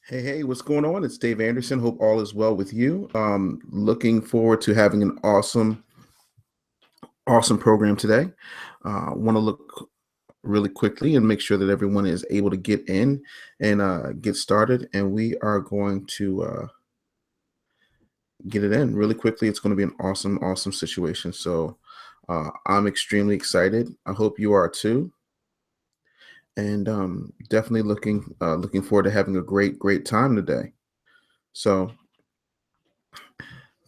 Hey, hey, what's going on? It's Dave Anderson. Hope all is well with you. Looking forward to having an awesome program today. Want to look really quickly and make sure that everyone is able to get in and get started. And we are going to get it in really quickly. It's going to be an awesome situation. So I'm extremely excited. I hope you are too. And definitely looking forward to having a great time today. So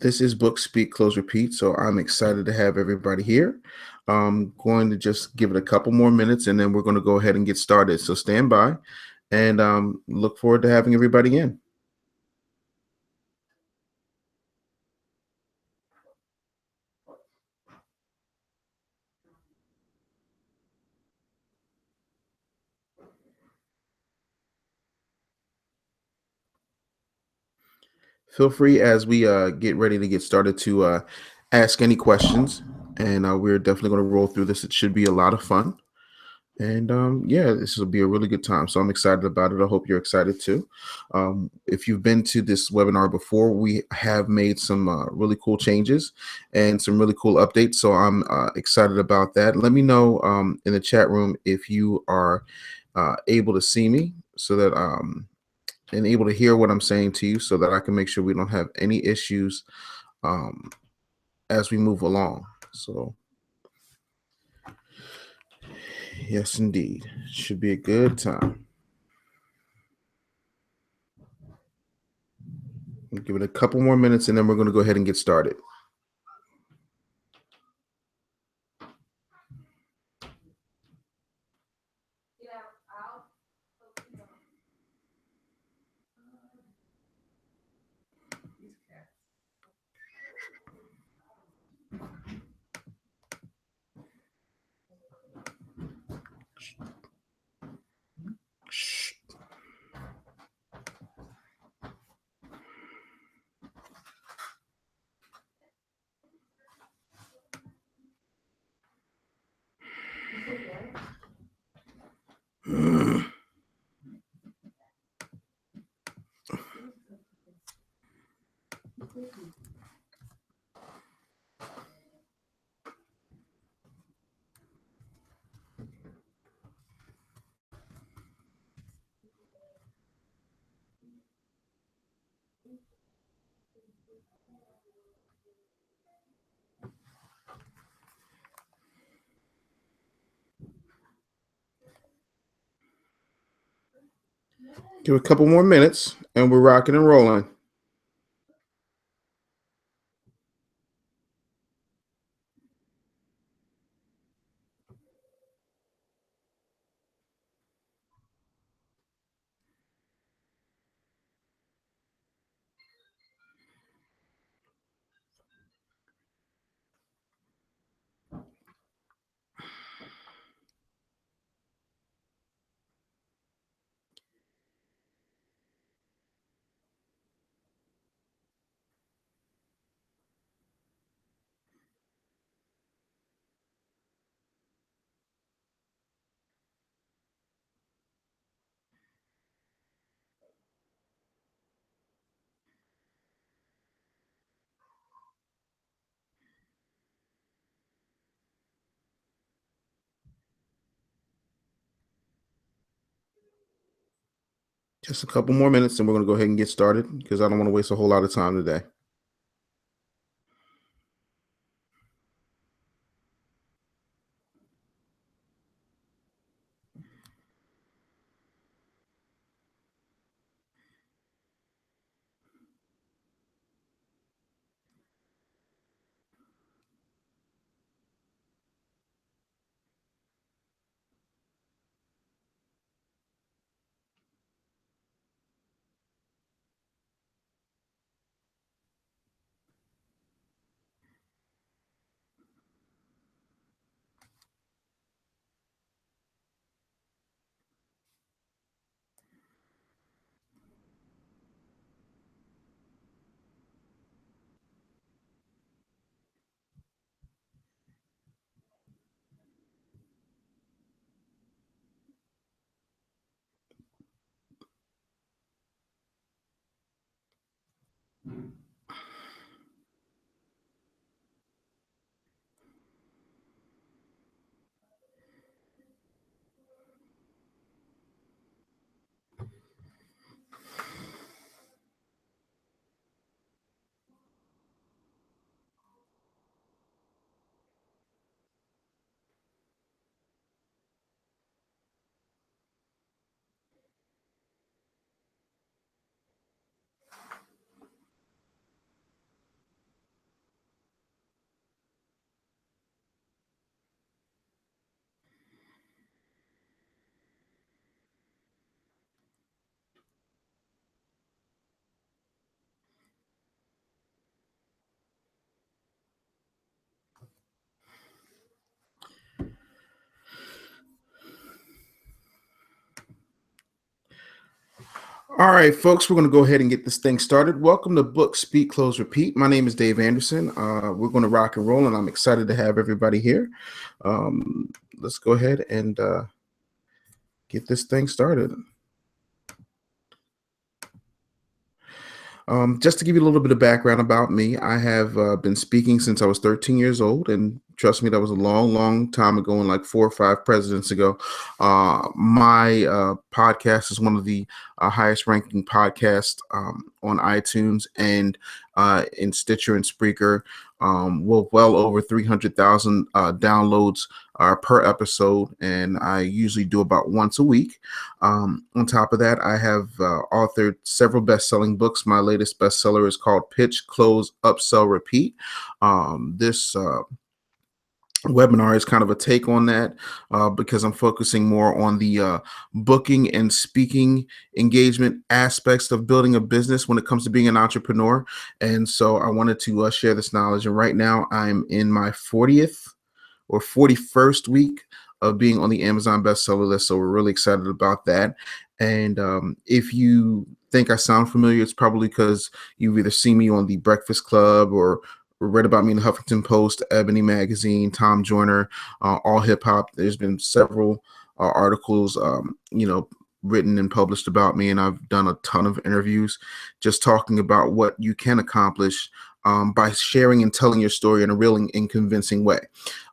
this is Book Speak Close Repeat, so I'm excited to have everybody here. I'm going to just give it a couple more minutes and then we're going to go ahead and get started. So stand by and look forward to having everybody in. Feel free as we get ready to get started to ask any questions, and we're definitely going to roll through this. It should be a lot of fun. And yeah, this will be a really good time. So I'm excited about it. I hope you're excited too. If you've been to this webinar before, we have made some really cool changes and some really cool updates. So I'm excited about that. Let me know in the chat room if you are able to see me so that and able to hear what I'm saying to you so that I can make sure we don't have any issues um, as we move along. So, yes, indeed. Should be a good time. We'll give it a couple more minutes and then we're going to go ahead and get started. Shh. Give it a couple more minutes and we're rocking and rolling. Just a couple more minutes and we're going to go ahead and get started because I don't want to waste a whole lot of time today. All right, folks, we're going to go ahead and get this thing started. Welcome to Book, Speak, Close, Repeat. My name is Dave Anderson. We're going to rock and roll, and I'm excited to have everybody here. Let's go ahead and get this thing started. Just to give you a little bit of background about me, I have been speaking since I was 13 years old, and trust me, that was a long, long time ago, and like 4 or 5 presidents ago. My podcast is one of the highest-ranking podcasts on iTunes and in Stitcher and Spreaker. Well over 300,000 downloads per episode, and I usually do about once a week. On top of that, I have authored several best-selling books. My latest bestseller is called Pitch, Close, Upsell, Repeat. This webinar is kind of a take on that because I'm focusing more on the booking and speaking engagement aspects of building a business when it comes to being an entrepreneur. And so I wanted to share this knowledge. And right now I'm in my 40th or 41st week of being on the Amazon bestseller list. So we're really excited about that. And if you think I sound familiar, it's probably because you've either seen me on the Breakfast Club or read about me in the Huffington Post, Ebony Magazine, Tom Joyner, All Hip Hop. There's been several articles, written and published about me, and I've done a ton of interviews just talking about what you can accomplish by sharing and telling your story in a real and convincing way.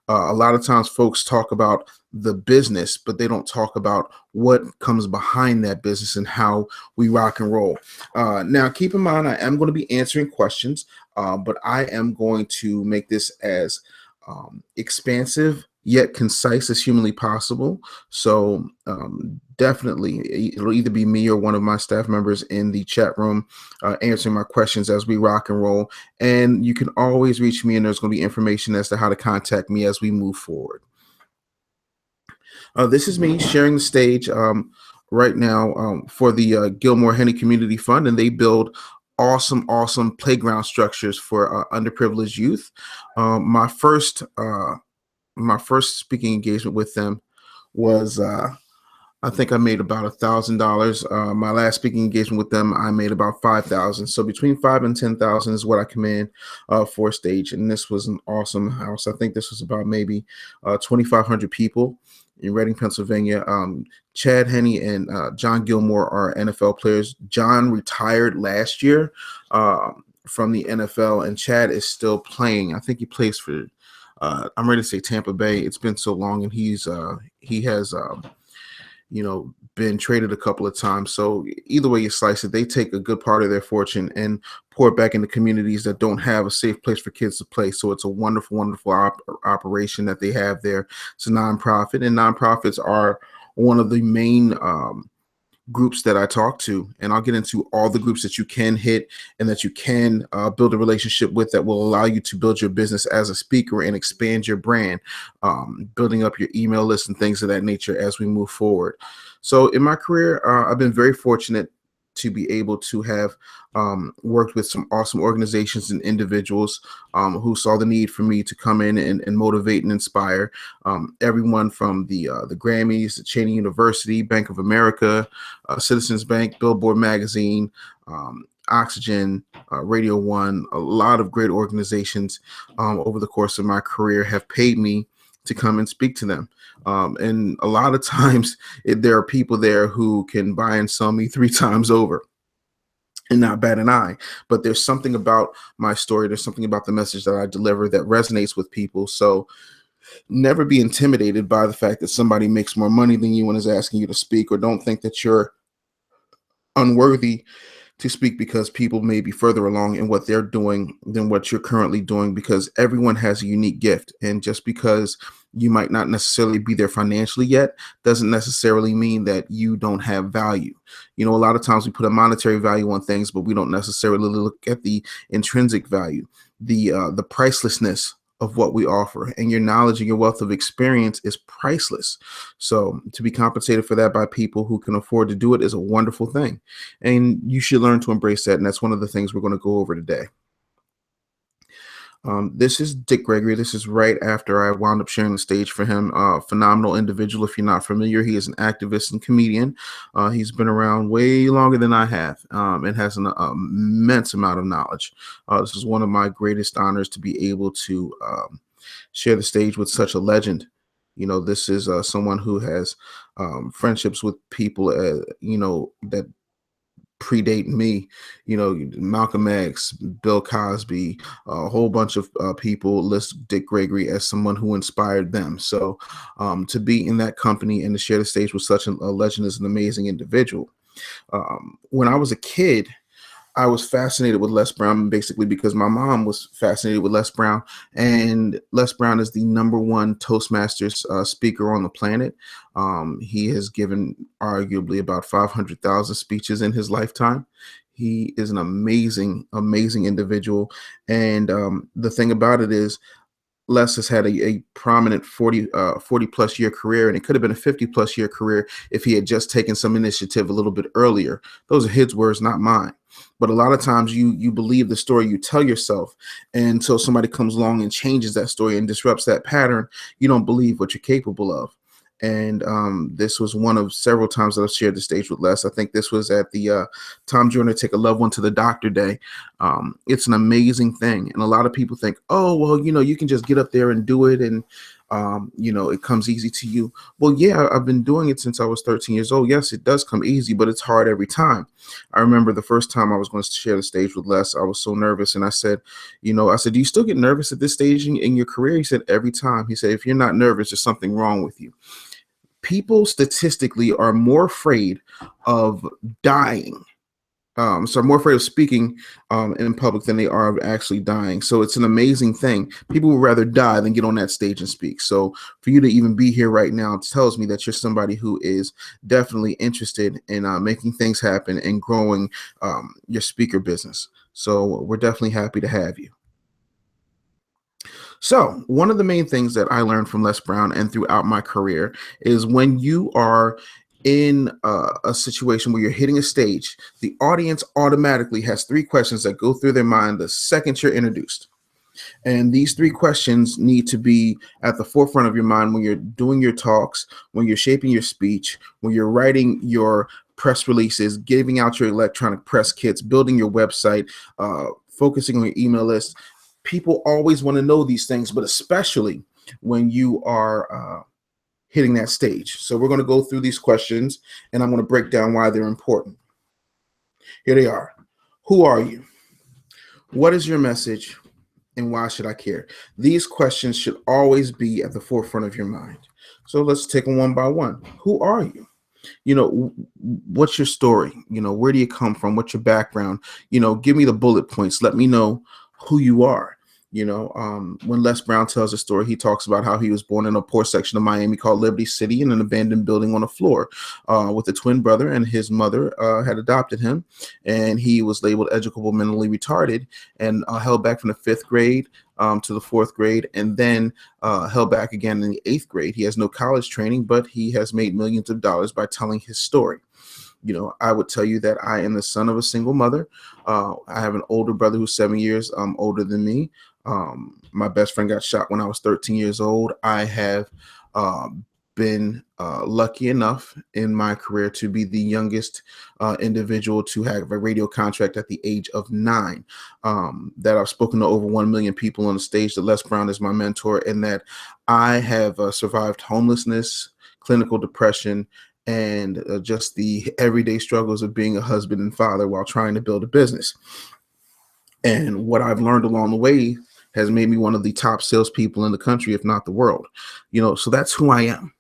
A lot of times folks talk about the business, but they don't talk about what comes behind that business and how we rock and roll. Now, keep in mind, I am going to be answering questions, but I am going to make this as expansive yet concise as humanly possible. So definitely, it'll either be me or one of my staff members in the chat room answering my questions as we rock and roll. And you can always reach me, and there's going to be information as to how to contact me as we move forward. This is me sharing the stage right now for the Gilmore Henny Community Fund, and they build awesome playground structures for underprivileged youth. My first speaking engagement with them was I think I made about $1,000. My last speaking engagement with them, I made about $5,000. So between $5,000 and $10,000 is what I command for a stage. And this was an awesome house. I think this was about maybe 2,500 people in Reading, Pennsylvania. Chad Henne and John Gilmore are NFL players. John retired last year from the NFL, and Chad is still playing. I think he plays for I'm ready to say Tampa Bay. It's been so long, and he has been traded a couple of times. So either way you slice it, they take a good part of their fortune and pour it back into communities that don't have a safe place for kids to play. So it's a wonderful operation that they have there. It's a nonprofit, and nonprofits are one of the main groups that I talk to, and I'll get into all the groups that you can hit and that you can build a relationship with that will allow you to build your business as a speaker and expand your brand, building up your email list and things of that nature as we move forward. So in my career, I've been very fortunate to be able to have worked with some awesome organizations and individuals who saw the need for me to come in and motivate and inspire. Everyone from the Grammys, the Cheney University, Bank of America, Citizens Bank, Billboard Magazine, Oxygen, Radio One. A lot of great organizations over the course of my career have paid me to come and speak to them. And a lot of times there are people there who can buy and sell me 3 times over and not bat an eye. But there's something about my story. There's something about the message that I deliver that resonates with people. So never be intimidated by the fact that somebody makes more money than you and is asking you to speak, or don't think that you're unworthy to speak because people may be further along in what they're doing than what you're currently doing, because everyone has a unique gift. And just because you might not necessarily be there financially yet doesn't necessarily mean that you don't have value. A lot of times we put a monetary value on things, but we don't necessarily look at the intrinsic value, the pricelessness of what we offer. And your knowledge and your wealth of experience is priceless. So to be compensated for that by people who can afford to do it is a wonderful thing. And you should learn to embrace that. And that's one of the things we're going to go over today. This is Dick Gregory. This is right after I wound up sharing the stage for him. Phenomenal individual. If you're not familiar, he is an activist and comedian. He's been around way longer than I have, and has an immense amount of knowledge. This is one of my greatest honors to be able to share the stage with such a legend. This is someone who has friendships with people, that predate me, Malcolm X, Bill Cosby, a whole bunch of people list Dick Gregory as someone who inspired them. So to be in that company and to share the stage with such a legend is an amazing individual. When I was a kid, I was fascinated with Les Brown basically because my mom was fascinated with Les Brown, and Les Brown is the #1 Toastmasters speaker on the planet. He has given arguably about 500,000 speeches in his lifetime. He is an amazing, amazing individual. And the thing about it is, Les has had a prominent 40 plus year career, and it could have been a 50 plus year career if he had just taken some initiative a little bit earlier. Those are his words, not mine. But a lot of times you believe the story you tell yourself, and until somebody comes along and changes that story and disrupts that pattern, you don't believe what you're capable of. And this was one of several times that I've shared the stage with Les. I think this was at the Tom Joyner Take a Loved One to the Doctor Day. It's an amazing thing. And a lot of people think, oh, well, you can just get up there and do it, and it comes easy to you. Well, yeah, I've been doing it since I was 13 years old. Yes, it does come easy, but it's hard every time. I remember the first time I was going to share the stage with Les, I was so nervous. And I said, do you still get nervous at this stage in your career? He said, every time. He said, if you're not nervous, there's something wrong with you. People statistically are more afraid of dying. So I'm more afraid of speaking in public than they are of actually dying. So it's an amazing thing. People would rather die than get on that stage and speak. So for you to even be here right now tells me that you're somebody who is definitely interested in making things happen and growing your speaker business. So we're definitely happy to have you. So one of the main things that I learned from Les Brown and throughout my career is when you are in a situation where you're hitting a stage, the audience automatically has 3 questions that go through their mind the second you're introduced. And these 3 questions need to be at the forefront of your mind when you're doing your talks, when you're shaping your speech, when you're writing your press releases, giving out your electronic press kits, building your website, focusing on your email list. People always want to know these things, but especially when you are hitting that stage. So we're going to go through these questions, and I'm going to break down why they're important. Here they are. Who are you? What is your message? And why should I care? These questions should always be at the forefront of your mind. So let's take them one by one. Who are you? What's your story? Where do you come from? What's your background? Give me the bullet points. Let me know who you are. When Les Brown tells a story, he talks about how he was born in a poor section of Miami called Liberty City in an abandoned building on a floor with a twin brother, and his mother had adopted him, and he was labeled educable mentally retarded and held back from the 5th grade to the 4th grade, and then held back again in the 8th grade. He has no college training, but he has made millions of dollars by telling his story. I would tell you that I am the son of a single mother. I have an older brother who's 7 years older than me. My best friend got shot when I was 13 years old. I have been lucky enough in my career to be the youngest individual to have a radio contract at the age of 9. That I've spoken to over 1 million people on the stage. That Les Brown is my mentor, and that I have survived homelessness, clinical depression, and just the everyday struggles of being a husband and father while trying to build a business. And what I've learned along the way has made me one of the top salespeople in the country, if not the world. So that's who I am.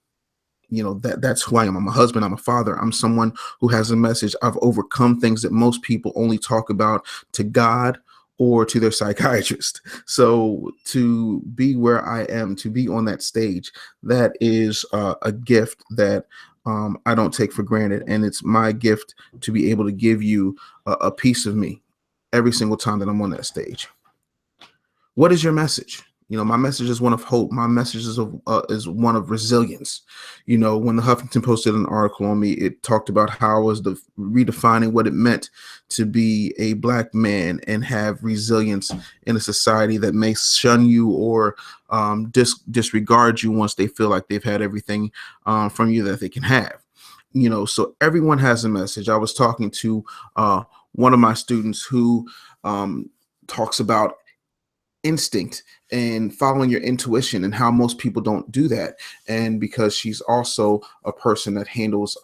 That's who I am. I'm a husband. I'm a father. I'm someone who has a message. I've overcome things that most people only talk about to God or to their psychiatrist. So to be where I am, to be on that stage, that is a gift that I don't take for granted. And it's my gift to be able to give you a piece of me every single time that I'm on that stage. What is your message? My message is one of hope. My message is one of resilience. When the Huffington Post did an article on me, it talked about how I was redefining what it meant to be a Black man and have resilience in a society that may shun you or disregard you once they feel like they've had everything from you that they can have. So everyone has a message. I was talking to one of my students who talks about instinct and following your intuition and how most people don't do that. And because she's also a person that handles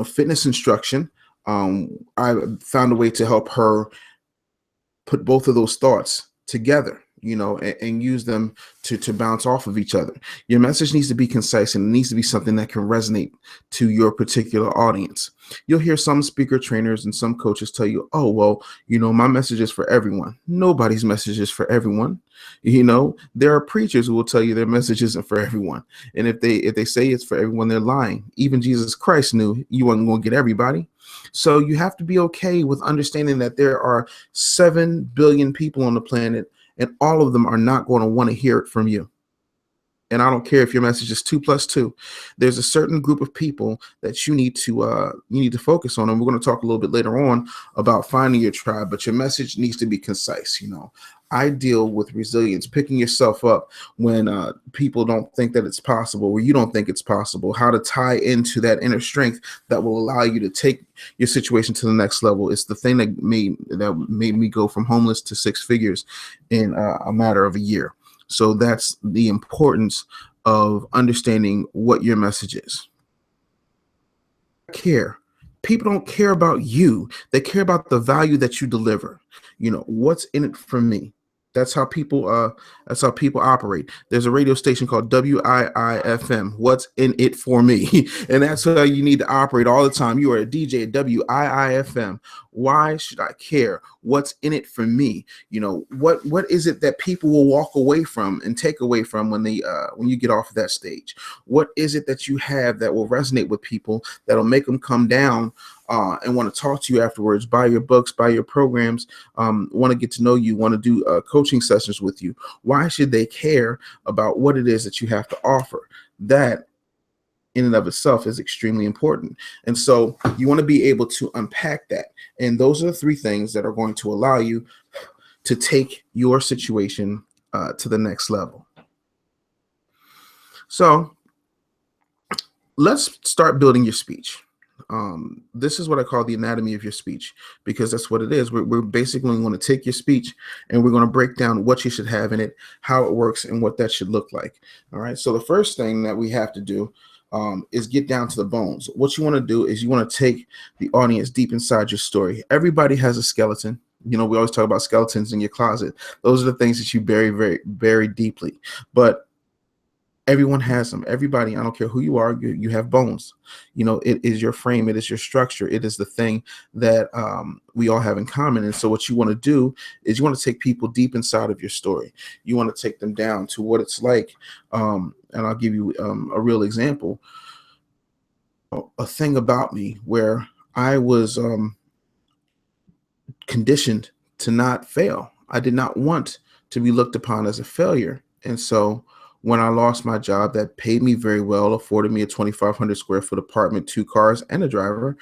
fitness instruction, I found a way to help her put both of those thoughts together, and use them to bounce off of each other. Your message needs to be concise, and it needs to be something that can resonate to your particular audience. You'll hear some speaker trainers and some coaches tell you, oh, well, my message is for everyone. Nobody's message is for everyone. There are preachers who will tell you their message isn't for everyone. And if they say it's for everyone, they're lying. Even Jesus Christ knew you weren't going to get everybody. So you have to be okay with understanding that there are 7 billion people on the planet, and all of them are not going to want to hear it from you. And I don't care if your message is 2 + 2. There's a certain group of people that you need to focus on. And we're going to talk a little bit later on about finding your tribe, but your message needs to be concise. I deal with resilience, picking yourself up when people don't think that it's possible, or you don't think it's possible, how to tie into that inner strength that will allow you to take your situation to the next level. It's the thing that made me go from homeless to 6 figures in a matter of a year. So that's the importance of understanding what your message is. Care. People don't care about you. They care about the value that you deliver. What's in it for me? That's how people operate. There's a radio station called WIIFM. What's in it for me? And that's how you need to operate all the time. You are a DJ at WIIFM. Why should I care? What's in it for me? What is it that people will walk away from and take away from when you get off of that stage? What is it that you have that will resonate with people, that'll make them come down and want to talk to you afterwards, buy your books, buy your programs, want to get to know you, want to do coaching sessions with you? Why should they care about what it is that you have to offer? That in and of itself is extremely important. And so you want to be able to unpack that. And those are the 3 things that are going to allow you to take your situation to the next level. So let's start building your speech. This is what I call the anatomy of your speech, because that's what it is. We're basically going to take your speech and we're going to break down what you should have in it, how it works, and what that should look like. All right. So the first thing that we have to do is get down to the bones. What you want to do is you want to take the audience deep inside your story. Everybody has a skeleton. We always talk about skeletons in your closet. Those are the things that you bury very, very deeply. But everyone has them. Everybody, I don't care who you are, you have bones. It is your frame. It is your structure. It is the thing that we all have in common. And so what you want to do is you want to take people deep inside of your story. You want to take them down to what it's like. And I'll give you a real example. A thing about me where I was conditioned to not fail. I did not want to be looked upon as a failure. And so when I lost my job that paid me very well, afforded me a 2,500 square foot apartment, 2 cars, and a driver,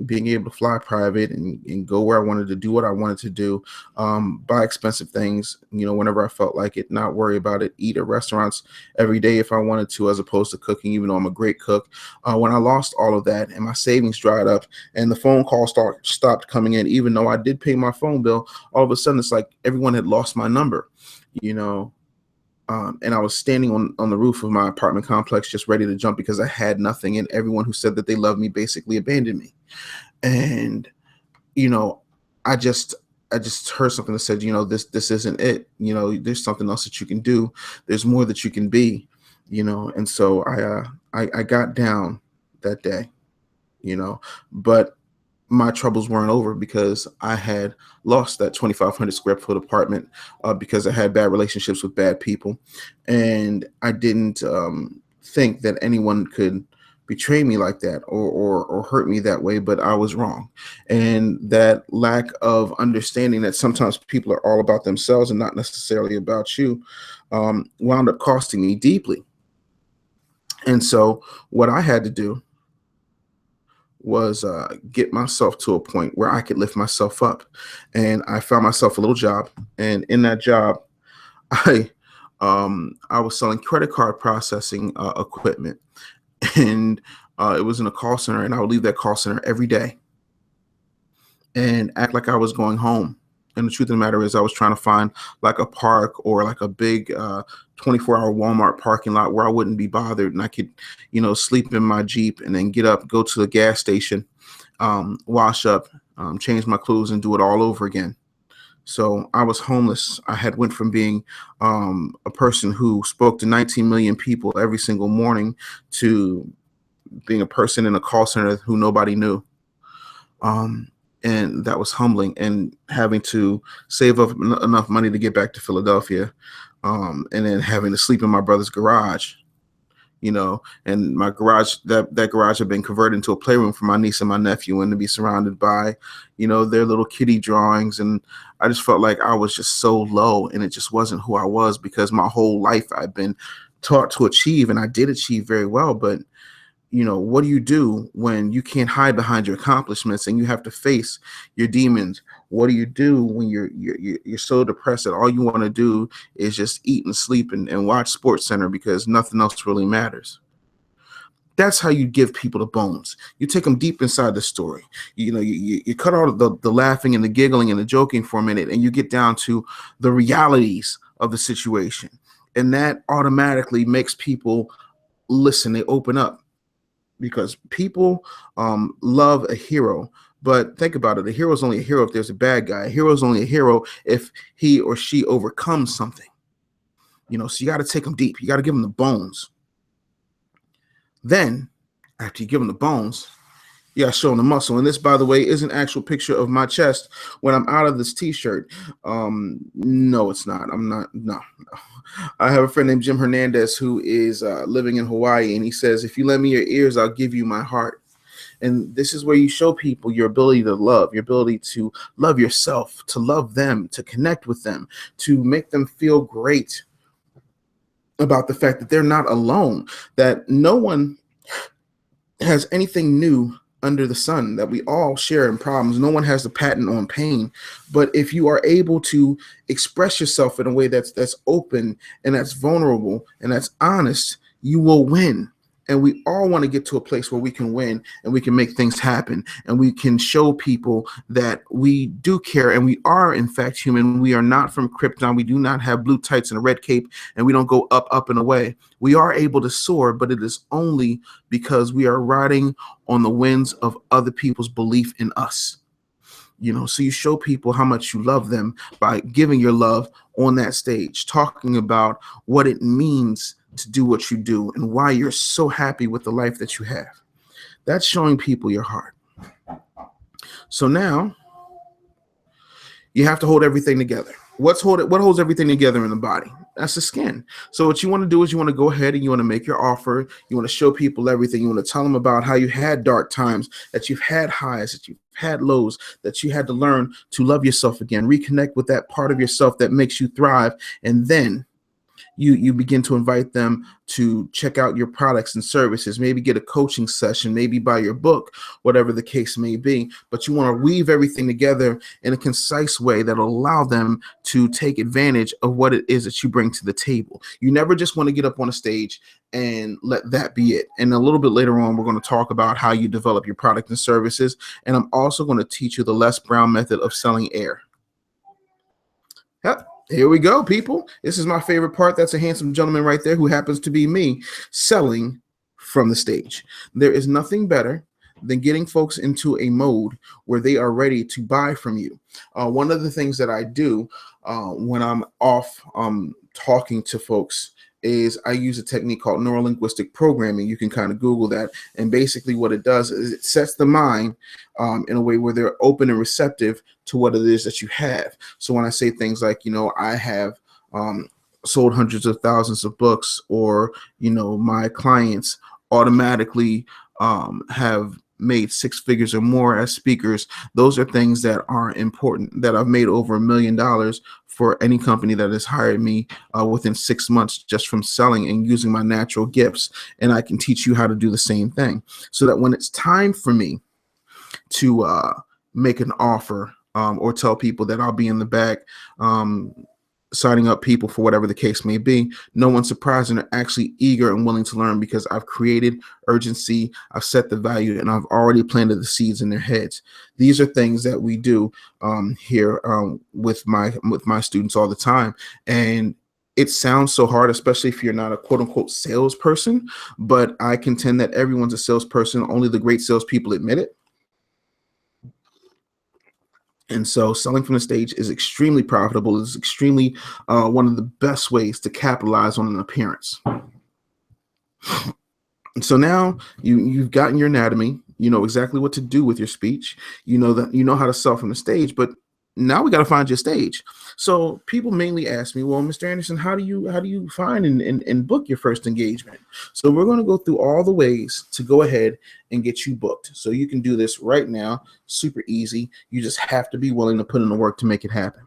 being able to fly private and go where I wanted to do what I wanted to do, buy expensive things, whenever I felt like it, not worry about it, eat at restaurants every day if I wanted to, as opposed to cooking, even though I'm a great cook. When I lost all of that and my savings dried up and the phone calls stopped coming in, even though I did pay my phone bill, all of a sudden it's like everyone had lost my number, and I was standing on the roof of my apartment complex just ready to jump because I had nothing, and everyone who said that they loved me basically abandoned me. And I just heard something that said, this isn't it. There's something else that you can do. There's more that you can be. And so I got down that day. But my troubles weren't over because I had lost that 2,500 square foot apartment because I had bad relationships with bad people. And I didn't think that anyone could betray me like that, or hurt me that way, but I was wrong. And that lack of understanding that sometimes people are all about themselves and not necessarily about you, wound up costing me deeply. And so what I had to do was get myself to a point where I could lift myself up. And I found myself a little job. And in that job, I I was selling credit card processing equipment, and it was in a call center, and I would leave that call center every day and act like I was going home. And the truth of the matter is, I was trying to find like a park or like a big 24-hour Walmart parking lot where I wouldn't be bothered, and I could, sleep in my Jeep and then get up, go to the gas station, wash up, change my clothes, and do it all over again. So I was homeless. I had went from being a person who spoke to 19 million people every single morning to being a person in a call center who nobody knew. And that was humbling, and having to save up enough money to get back to Philadelphia, and then having to sleep in my brother's garage, and my garage, that garage had been converted into a playroom for my niece and my nephew, and to be surrounded by, their little kitty drawings. And I just felt like I was just so low, and it just wasn't who I was, because my whole life I've been taught to achieve, and I did achieve very well. But what do you do when you can't hide behind your accomplishments and you have to face your demons? What do you do when you're so depressed that all you want to do is just eat and sleep and watch Sports Center because nothing else really matters? That's how you give people the bones. You take them deep inside the story. You cut out the laughing and the giggling and the joking for a minute, and you get down to the realities of the situation. And that automatically makes people listen. They open up, because people love a hero. But think about it. A hero is only a hero if there's a bad guy. A hero is only a hero if he or she overcomes something. So you got to take them deep. You got to give them the bones. Then, after you give them the bones, you got to show them the muscle. And this, by the way, is an actual picture of my chest when I'm out of this T-shirt. No, it's not. I'm not. No. I have a friend named Jim Hernandez who is living in Hawaii, and he says, if you lend me your ears, I'll give you my heart. And this is where you show people your ability to love, your ability to love yourself, to love them, to connect with them, to make them feel great about the fact that they're not alone, that no one has anything new under the sun, that we all share in problems. No one has the patent on pain. But if you are able to express yourself in a way that's open and that's vulnerable and that's honest, you will win. And we all want to get to a place where we can win and we can make things happen, and we can show people that we do care, and we are in fact human. We are not from Krypton. We do not have blue tights and a red cape, and we don't go up, up and away. We are able to soar, but it is only because we are riding on the winds of other people's belief in us. So you show people how much you love them by giving your love on that stage, talking about what it means to do what you do and why you're so happy with the life that you have. That's showing people your heart. So now you have to hold everything together. What holds everything together in the body? That's the skin. So what you want to do is you want to go ahead and you want to make your offer. You want to show people everything. You want to tell them about how you had dark times, that you've had highs, that you've had lows, that you had to learn to love yourself again, reconnect with that part of yourself that makes you thrive. And then you begin to invite them to check out your products and services, maybe get a coaching session, maybe buy your book, whatever the case may be. But you want to weave everything together in a concise way that will allow them to take advantage of what it is that you bring to the table. You never just want to get up on a stage and let that be it. And a little bit later on, we're going to talk about how you develop your product and services. And I'm also going to teach you the Les Brown method of selling air. Yep. Here we go, people. This is my favorite part. That's a handsome gentleman right there who happens to be me, selling from the stage. There is nothing better than getting folks into a mode where they are ready to buy from you. One of the things that I do when I'm off talking to folks is I use a technique called neurolinguistic programming. You can kind of Google that. And basically what it does is it sets the mind in a way where they're open and receptive to what it is that you have. So when I say things like, I have sold hundreds of thousands of books, or, my clients automatically have made six figures or more as speakers. Those are things that are important, that I've made over $1 million for any company that has hired me within 6 months just from selling and using my natural gifts. And I can teach you how to do the same thing, so that when it's time for me to make an offer or tell people that I'll be in the back signing up people for whatever the case may be, no one's surprised and they're actually eager and willing to learn, because I've created urgency, I've set the value, and I've already planted the seeds in their heads. These are things that we do here with my students all the time. And it sounds so hard, especially if you're not a quote unquote salesperson, but I contend that everyone's a salesperson. Only the great salespeople admit it. And so selling from the stage is extremely profitable. It's extremely one of the best ways to capitalize on an appearance. And so now you've gotten your anatomy, you know exactly what to do with your speech, you know how to sell from the stage, but now we got to find your stage. So people mainly ask me, well, Mr. Anderson, how do you find and book your first engagement? So we're going to go through all the ways to go ahead and get you booked. So you can do this right now, super easy. You just have to be willing to put in the work to make it happen.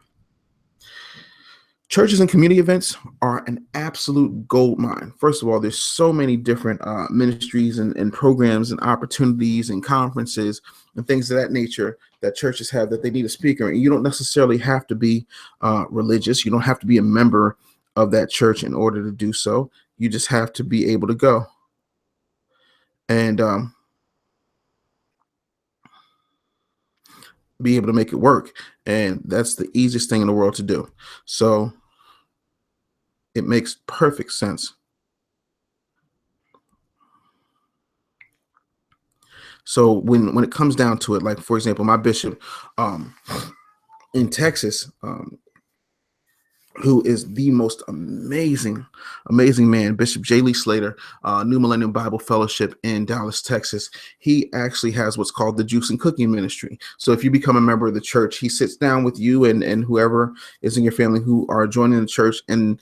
Churches and community events are an absolute gold mine. First of all, there's so many different ministries and programs and opportunities and conferences and things of that nature that churches have that they need a speaker. And you don't necessarily have to be religious. You don't have to be a member of that church in order to do so. You just have to be able to go. And be able to make it work. And that's the easiest thing in the world to do. So it makes perfect sense. So when it comes down to it, like, for example, my bishop in Texas, who is the most amazing man, Bishop J. Lee Slater, New Millennium Bible Fellowship in Dallas, Texas. He actually has what's called the Juice and Cookie Ministry. So if you become a member of the church, he sits down with you and whoever is in your family who are joining the church and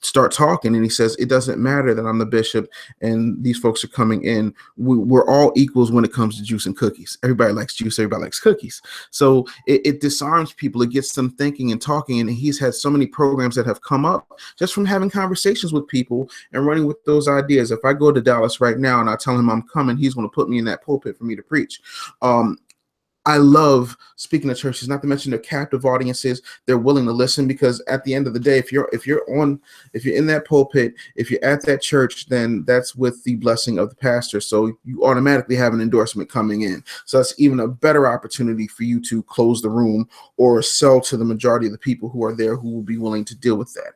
start talking. And he says, it doesn't matter that I'm the bishop and these folks are coming in. We're all equals when it comes to juice and cookies. Everybody likes juice. Everybody likes cookies. So it disarms people. It gets them thinking and talking. And he's had so many programs that have come up just from having conversations with people and running with those ideas. If I go to Dallas right now and I tell him I'm coming, he's going to put me in that pulpit for me to preach. I love speaking to churches, not to mention they're captive audiences. They're willing to listen, because at the end of the day, if you're in that pulpit, if you're at that church, then that's with the blessing of the pastor. So you automatically have an endorsement coming in. So that's even a better opportunity for you to close the room or sell to the majority of the people who are there who will be willing to deal with that.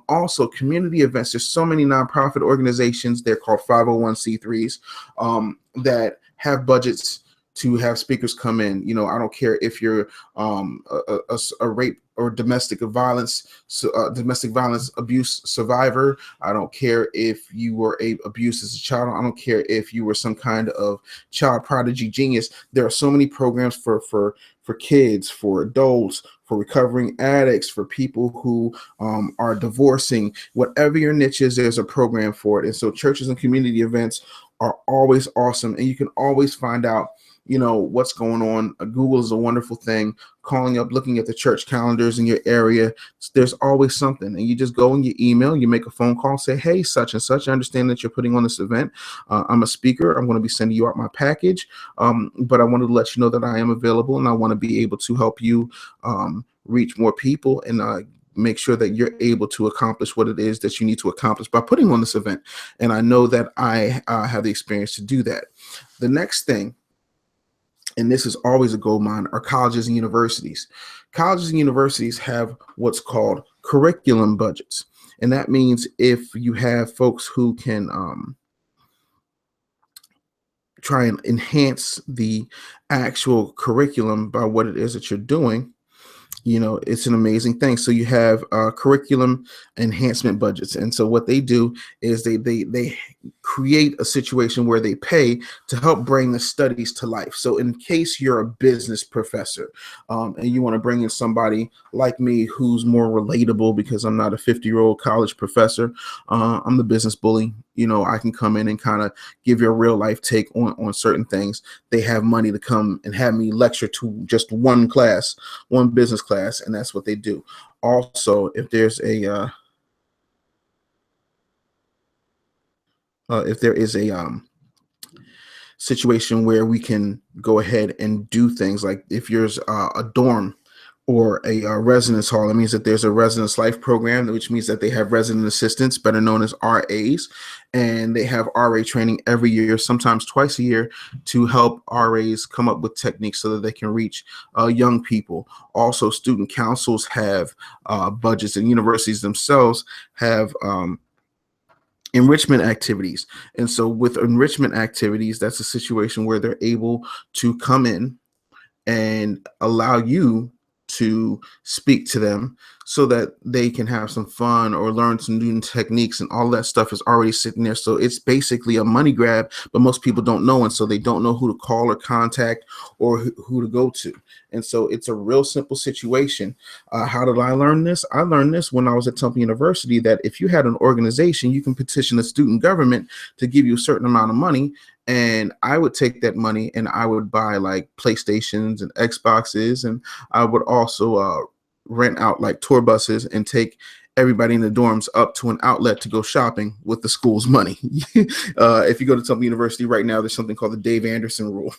Also, community events. There's so many nonprofit organizations. They're called 501c3s that have budgets to have speakers come in. You know, I don't care if you're a rape or domestic violence abuse survivor. I don't care if you were abused as a child. I don't care if you were some kind of child prodigy genius. There are so many programs for kids, for adults, for recovering addicts, for people who are divorcing. Whatever your niche is, there's a program for it. And so churches and community events are always awesome, and you can always find out what's going on. Google is a wonderful thing. Calling up, looking at the church calendars in your area, there's always something. And you just go in your email, you make a phone call, say, hey, such and such, I understand that you're putting on this event. I'm a speaker. I'm going to be sending you out my package. But I wanted to let you know that I am available, and I want to be able to help you reach more people and make sure that you're able to accomplish what it is that you need to accomplish by putting on this event. And I know that I have the experience to do that. The next thing, and this is always a gold mine, are colleges and universities. Colleges and universities have what's called curriculum budgets. And that means if you have folks who can try and enhance the actual curriculum by what it is that you're doing, it's an amazing thing. So you have curriculum enhancement budgets. And so what they do is they create a situation where they pay to help bring the studies to life. So in case you're a business professor and you want to bring in somebody like me who's more relatable, because I'm not a 50-year-old college professor, I'm the business bully. I can come in and kind of give you a real life take on certain things. They have money to come and have me lecture to just one class, one business class, and that's what they do. Also, if there's if there is a situation where we can go ahead and do things like if there's a dorm or a residence hall, it means that there's a residence life program, which means that they have resident assistants, better known as RAs, and they have RA training every year, sometimes twice a year, to help RAs come up with techniques so that they can reach young people. Also, student councils have budgets, and universities themselves have enrichment activities. And so with enrichment activities, that's a situation where they're able to come in and allow you to speak to them so that they can have some fun or learn some new techniques, and all that stuff is already sitting there. So it's basically a money grab, but most people don't know, and so they don't know who to call or contact or who to go to. And so it's a real simple situation. How did I learn this? I learned this when I was at Temple University, that if you had an organization, you can petition the student government to give you a certain amount of money, and I would take that money and I would buy like PlayStations and Xboxes, and I would also rent out like tour buses and take everybody in the dorms up to an outlet to go shopping with the school's money. If you go to Temple University right now, there's something called the Dave Anderson rule.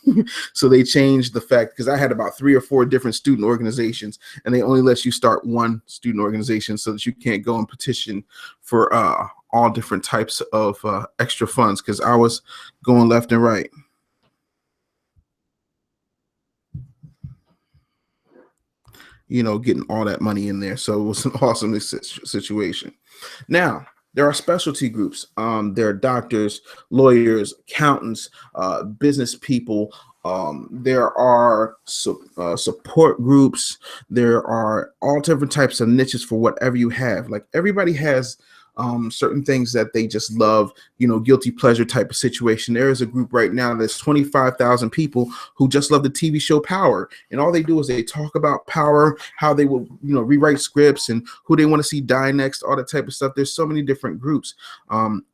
So they changed the fact, because I had about 3 or 4 different student organizations, and they only let you start one student organization so that you can't go and petition for all different types of extra funds, because I was going left and right. Getting all that money in there. So it was an awesome situation. Now, there are specialty groups. There are doctors, lawyers, accountants, business people. There are support groups. There are all different types of niches for whatever you have. Like everybody has certain things that they just love, guilty pleasure type of situation. There is a group right now that's 25,000 people who just love the TV show Power, and all they do is they talk about power, how they will, rewrite scripts, and who they want to see die next, all that type of stuff. There's so many different groups. I'm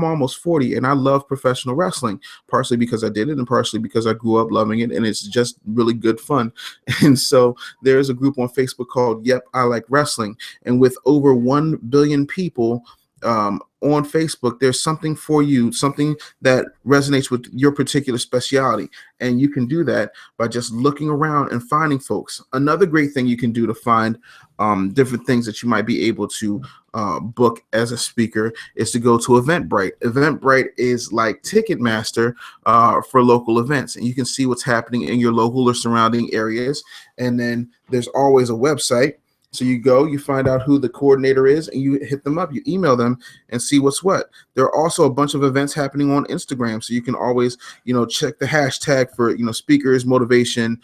almost 40, and I love professional wrestling, partially because I did it and partially because I grew up loving it, and it's just really good fun. And so there's a group on Facebook called Yep, I Like Wrestling, and with over 1 billion people on Facebook, there's something for you, something that resonates with your particular specialty. And you can do that by just looking around and finding folks. Another great thing you can do to find different things that you might be able to book as a speaker is to go to Eventbrite. Eventbrite is like Ticketmaster for local events, and you can see what's happening in your local or surrounding areas. And then there's always a website. So you go, you find out who the coordinator is, and you hit them up, you email them and see what's what. There are also a bunch of events happening on Instagram. So you can always, check the hashtag for, speakers, motivation,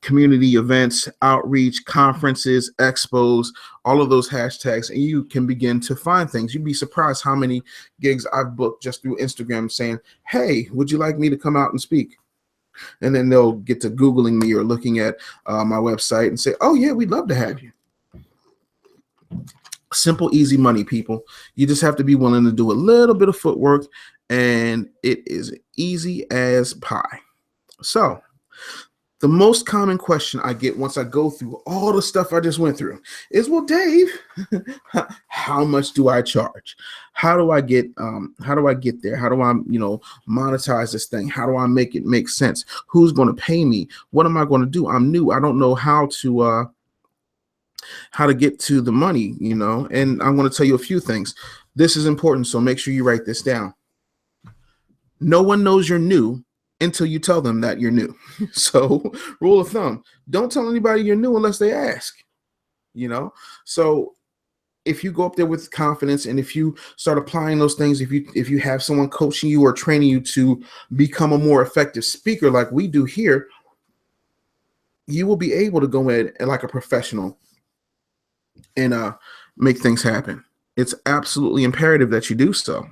community events, outreach, conferences, expos, all of those hashtags, and you can begin to find things. You'd be surprised how many gigs I've booked just through Instagram saying, hey, would you like me to come out and speak? And then they'll get to Googling me or looking at my website and say, oh, yeah, we'd love to have you. Simple, easy money, people. You just have to be willing to do a little bit of footwork, and it is easy as pie. So the most common question I get once I go through all the stuff I just went through is, well, Dave, how much do I charge? How do I get there? How do I, monetize this thing? How do I make it make sense? Who's going to pay me? What am I going to do? I'm new. I don't know how to get to the money, and I'm going to tell you a few things. This is important, so make sure you write this down. No one knows you're new until you tell them that you're new. So rule of thumb, don't tell anybody you're new unless they ask, So if you go up there with confidence, and if you start applying those things, if you have someone coaching you or training you to become a more effective speaker like we do here, you will be able to go in like a professional and make things happen. It's absolutely imperative that you do so.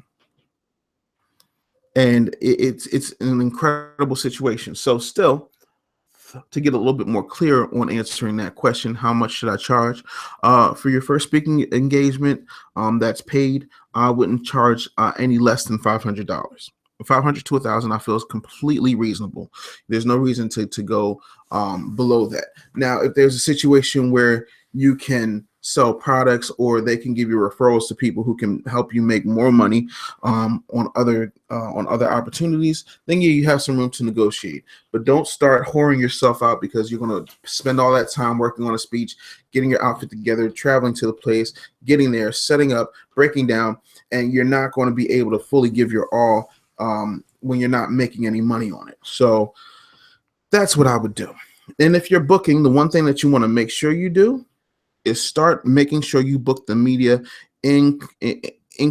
And it's an incredible situation. So still, to get a little bit more clear on answering that question, how much should I charge for your first speaking engagement that's paid? I wouldn't charge any less than $500. 500 to 1,000 I feel is completely reasonable. There's no reason to go below that. Now, if there's a situation where you can sell products or they can give you referrals to people who can help you make more money on other opportunities, then you have some room to negotiate. But don't start whoring yourself out because you're going to spend all that time working on a speech, getting your outfit together, traveling to the place, getting there, setting up, breaking down, and you're not going to be able to fully give your all when you're not making any money on it. So that's what I would do. And if you're booking, the one thing that you want to make sure you do is start making sure you book the media in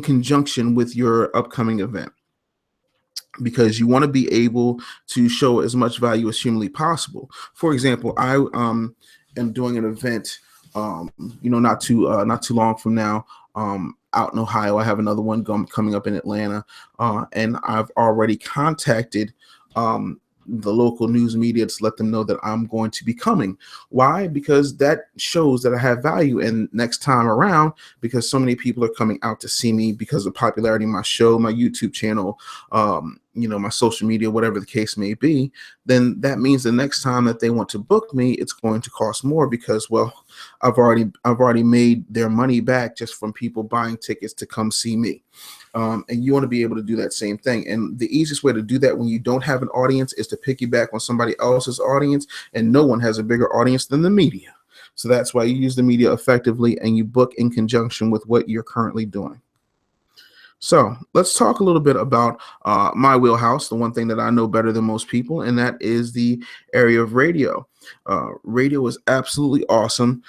conjunction with your upcoming event, because you want to be able to show as much value as humanly possible. For example, I am doing an event, not too long from now, out in Ohio. I have another one coming up in Atlanta, and I've already contacted the local news media to let them know that I'm going to be coming. Why? Because that shows that I have value. And next time around, because so many people are coming out to see me because of popularity of my show, my YouTube channel, my social media, whatever the case may be, then that means the next time that they want to book me, it's going to cost more because, well, I've already made their money back just from people buying tickets to come see me. And you want to be able to do that same thing. And the easiest way to do that when you don't have an audience is to piggyback on somebody else's audience, and no one has a bigger audience than the media. So that's why you use the media effectively and you book in conjunction with what you're currently doing. So let's talk a little bit about my wheelhouse, the one thing that I know better than most people, and that is the area of radio. Radio is absolutely awesome.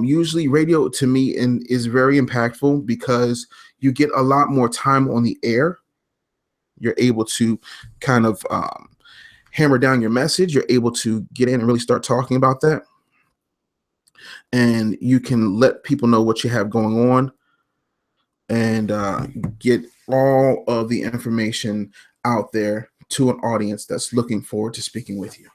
Usually radio to me is very impactful because you get a lot more time on the air. You're able to kind of hammer down your message. You're able to get in and really start talking about that. And you can let people know what you have going on and get all of the information out there to an audience that's looking forward to speaking with you.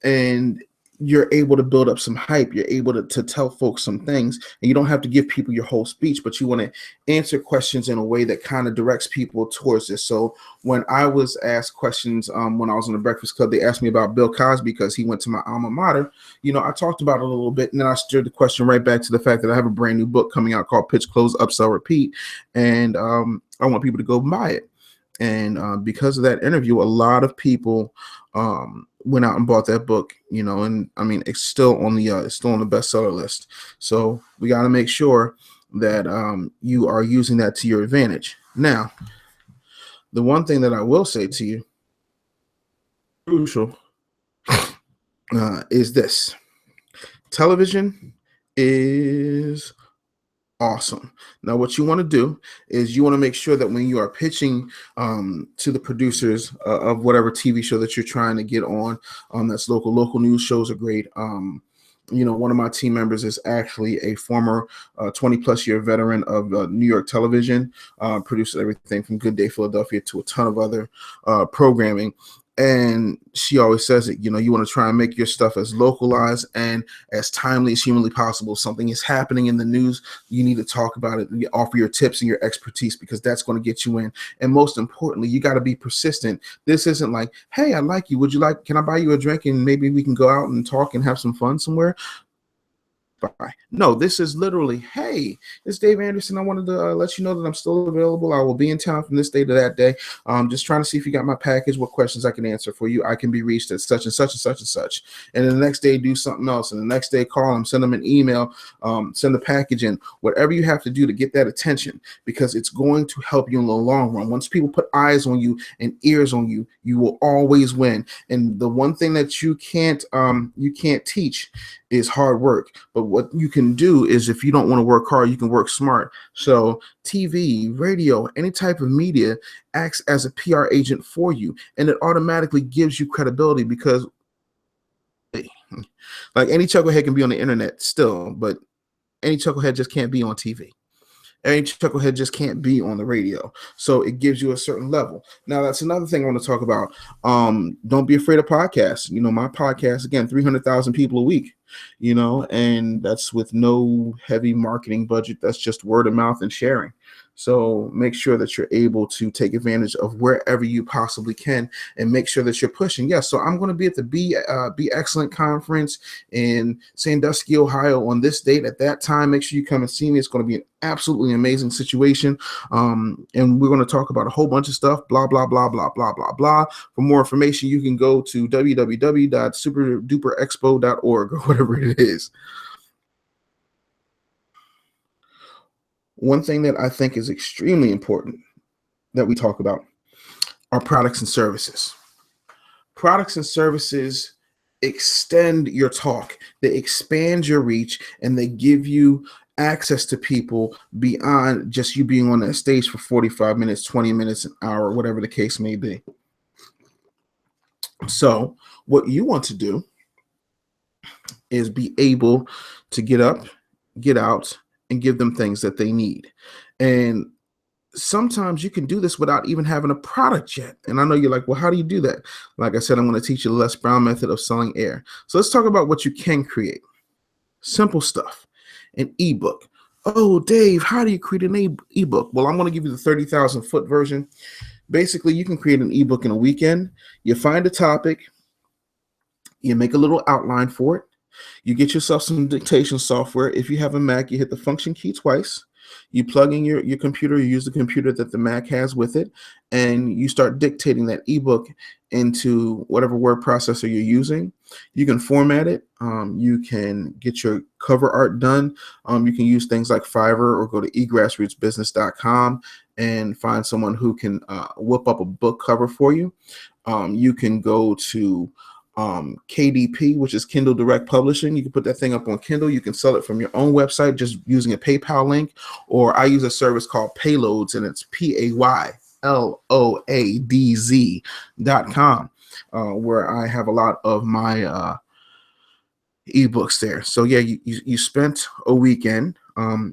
And you're able to build up some hype. You're able to tell folks some things, and you don't have to give people your whole speech, but you want to answer questions in a way that kind of directs people towards this. So when I was asked questions when I was on the Breakfast Club, they asked me about Bill Cosby because he went to my alma mater. I talked about it a little bit, and then I steered the question right back to the fact that I have a brand new book coming out called Pitch, Close, Upsell, Repeat, and I want people to go buy it. And because of that interview, a lot of people went out and bought that book, and I mean, it's still on the bestseller list. So we got to make sure that you are using that to your advantage. Now, the one thing that I will say to you, crucial, is this: television is awesome. Now, what you want to do is you want to make sure that when you are pitching to the producers of whatever TV show that you're trying to get on, that's local news shows are great. One of my team members is actually a former 20 plus year veteran of New York television, produced everything from Good Day Philadelphia to a ton of other programming. And she always says it, you want to try and make your stuff as localized and as timely as humanly possible. Something is happening in the news, you need to talk about it, you offer your tips and your expertise, because that's going to get you in. And most importantly, you got to be persistent. This isn't like, hey, I like you. Can I buy you a drink and maybe we can go out and talk and have some fun somewhere? Bye. No, this is literally, hey, it's Dave Anderson. I wanted to let you know that I'm still available. I will be in town from this day to that day. Just trying to see if you got my package, what questions I can answer for you. I can be reached at such and such and such and such. And then the next day, do something else. And the next day, call them, send them an email, send the package in, whatever you have to do to get that attention, because it's going to help you in the long run. Once people put eyes on you and ears on you, you will always win. And the one thing that you can't teach is hard work. But what you can do is, if you don't want to work hard, you can work smart. So TV, radio, any type of media acts as a PR agent for you, and it automatically gives you credibility, because like any chucklehead can be on the internet still, but any chucklehead just can't be on TV. Every chucklehead just can't be on the radio. So it gives you a certain level. Now, that's another thing I want to talk about. Don't be afraid of podcasts. My podcast, again, 300,000 people a week, and that's with no heavy marketing budget. That's just word of mouth and sharing. So make sure that you're able to take advantage of wherever you possibly can, and make sure that you're pushing. Yes, so I'm going to be at the Be Excellent conference in Sandusky, Ohio on this date at that time. Make sure you come and see me. It's going to be an absolutely amazing situation. And we're going to talk about a whole bunch of stuff, blah, blah, blah, blah, blah, blah, blah. For more information, you can go to www.superduperexpo.org or whatever it is. One thing that I think is extremely important that we talk about are products and services. Products and services extend your talk. They expand your reach, and they give you access to people beyond just you being on that stage for 45 minutes, 20 minutes, an hour, whatever the case may be. So what you want to do is be able to get up, get out, and give them things that they need. And sometimes you can do this without even having a product yet. And I know you're like, well, how do you do that? Like I said, I'm going to teach you the Les Brown method of selling air. So let's talk about what you can create. Simple stuff. An ebook. Oh, Dave, how do you create an ebook? Well, I'm going to give you the 30,000 foot version. Basically, you can create an ebook in a weekend. You find a topic. You make a little outline for it. You get yourself some dictation software. If you have a Mac, you hit the function key twice. You plug in your computer, you use the computer that the Mac has with it, and you start dictating that ebook into whatever word processor you're using. You can format it. You can get your cover art done. You can use things like Fiverr or go to egrassrootsbusiness.com and find someone who can whip up a book cover for you. You can go to KDP, which is Kindle Direct Publishing. You can put that thing up on Kindle. You can sell it from your own website just using a PayPal link, or I use a service called Payloads, and it's PAYLOADZ.com, where I have a lot of my ebooks there. So yeah, you spent a weekend. I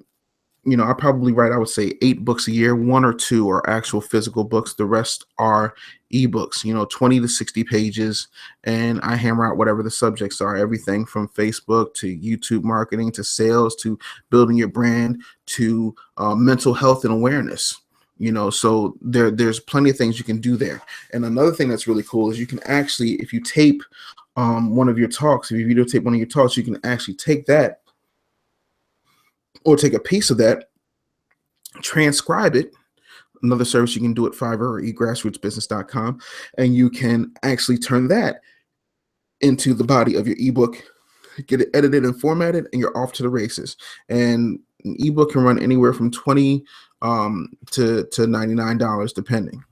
probably write, I would say 8 books a year. 1 or 2 are actual physical books. The rest are ebooks, 20 to 60 pages. And I hammer out whatever the subjects are, everything from Facebook to YouTube marketing to sales to building your brand to mental health and awareness. So there's plenty of things you can do there. And another thing that's really cool is you can actually, if you tape one of your talks, if you videotape one of your talks, you can actually take that or take a piece of that, transcribe it. Another service you can do at Fiverr or egrassrootsbusiness.com, and you can actually turn that into the body of your ebook, get it edited and formatted, and you're off to the races. And an ebook can run anywhere from $20 to $99, depending.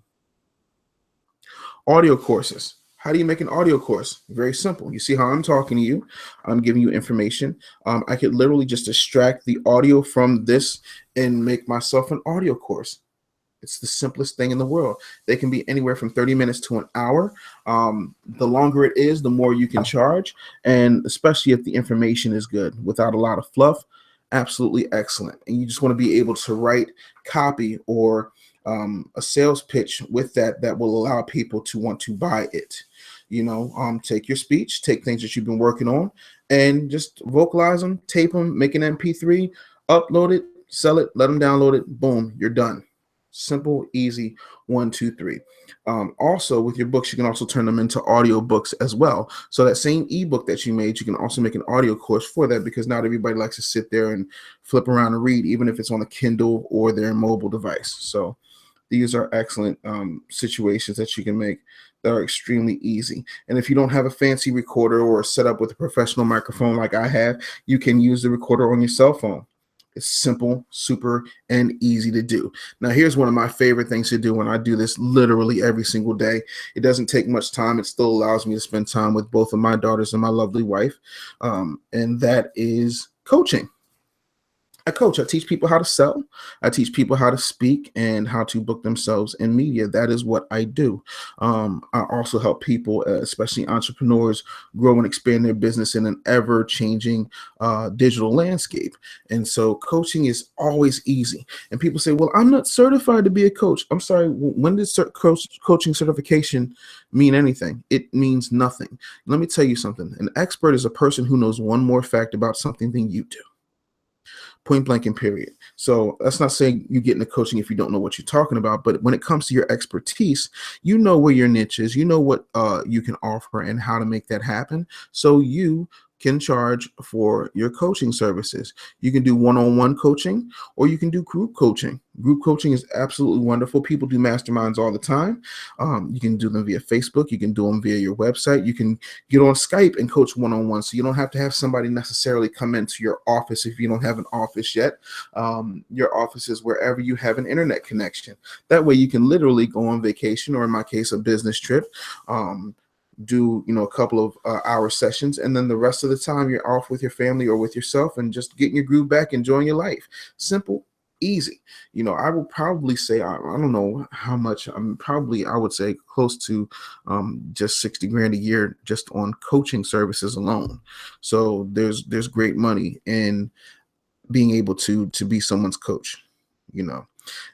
Audio courses. How do you make an audio course? Very simple. You see how I'm talking to you. I'm giving you information. I could literally just extract the audio from this and make myself an audio course. It's the simplest thing in the world. They can be anywhere from 30 minutes to an hour. The longer it is, the more you can charge. And especially if the information is good without a lot of fluff, absolutely excellent. And you just want to be able to write copy or a sales pitch with that will allow people to want to buy it. Take your speech, take things that you've been working on, and just vocalize them, tape them, make an MP3, upload it, sell it, let them download it. Boom, you're done. Simple, easy, 1, 2, 3. Also, with your books, you can also turn them into audio books as well. So that same ebook that you made, you can also make an audio course for that, because not everybody likes to sit there and flip around and read, even if it's on a Kindle or their mobile device. So these are excellent situations that you can make that are extremely easy. And if you don't have a fancy recorder or a setup with a professional microphone like I have, you can use the recorder on your cell phone. It's simple, super, and easy to do. Now, here's one of my favorite things to do, when I do this literally every single day. It doesn't take much time. It still allows me to spend time with both of my daughters and my lovely wife, and that is coaching. I coach. I teach people how to sell. I teach people how to speak and how to book themselves in media. That is what I do. I also help people, especially entrepreneurs, grow and expand their business in an ever-changing digital landscape. And so, coaching is always easy. And people say, "Well, I'm not certified to be a coach." I'm sorry. When did coaching certification mean anything? It means nothing. Let me tell you something. An expert is a person who knows one more fact about something than you do, point blank and period. So that's not saying you get into coaching if you don't know what you're talking about, but when it comes to your expertise, you know where your niche is, you know what you can offer and how to make that happen. So you can charge for your coaching services. You can do one-on-one coaching, or you can do group coaching. Group coaching is absolutely wonderful. People do masterminds all the time. You can do them via Facebook. You can do them via your website. You can get on Skype and coach one-on-one. So you don't have to have somebody necessarily come into your office if you don't have an office yet. Your office is wherever you have an internet connection. That way you can literally go on vacation, or in my case, a business trip, do a couple of hour sessions, and then the rest of the time you're off with your family or with yourself and just getting your groove back, enjoying your life. Simple, easy. I will probably say, I don't know how much, I would say close to just 60 grand a year just on coaching services alone. So there's great money in being able to be someone's coach. you know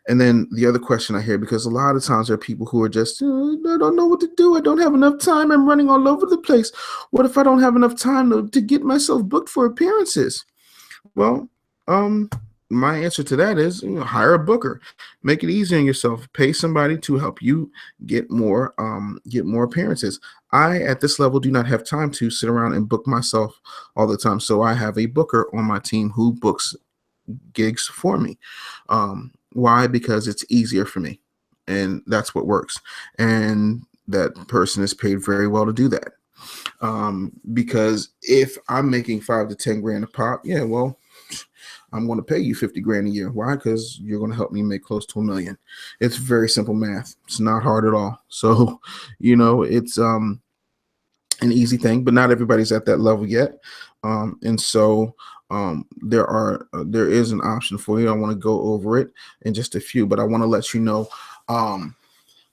And then the other question I hear, because a lot of times there are people who are just, I don't know what to do. I don't have enough time. I'm running all over the place. What if I don't have enough time to get myself booked for appearances? Well, um, my answer to that is, hire a booker, make it easy on yourself, pay somebody to help you get more appearances. I, at this level, do not have time to sit around and book myself all the time. So I have a booker on my team who books gigs for me. Why? Because it's easier for me, and that's what works. And that person is paid very well to do that. Because if I'm making 5 to 10 grand a pop, yeah, well, I'm going to pay you 50 grand a year. Why? Because you're going to help me make close to 1 million. It's very simple math. It's not hard at all. So, it's an easy thing, but not everybody's at that level yet. And so there is an option for you. I want to go over it in just a few, but I want to let you know,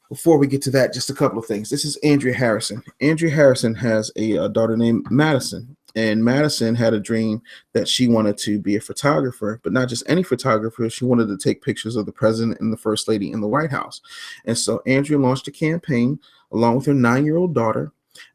before we get to that, just a couple of things. This is Andrea Harrison. Andrea Harrison has a daughter named Madison. And Madison had a dream that she wanted to be a photographer, but not just any photographer. She wanted to take pictures of the president and the first lady in the White House. And so Andrea launched a campaign along with her 9-year-old daughter,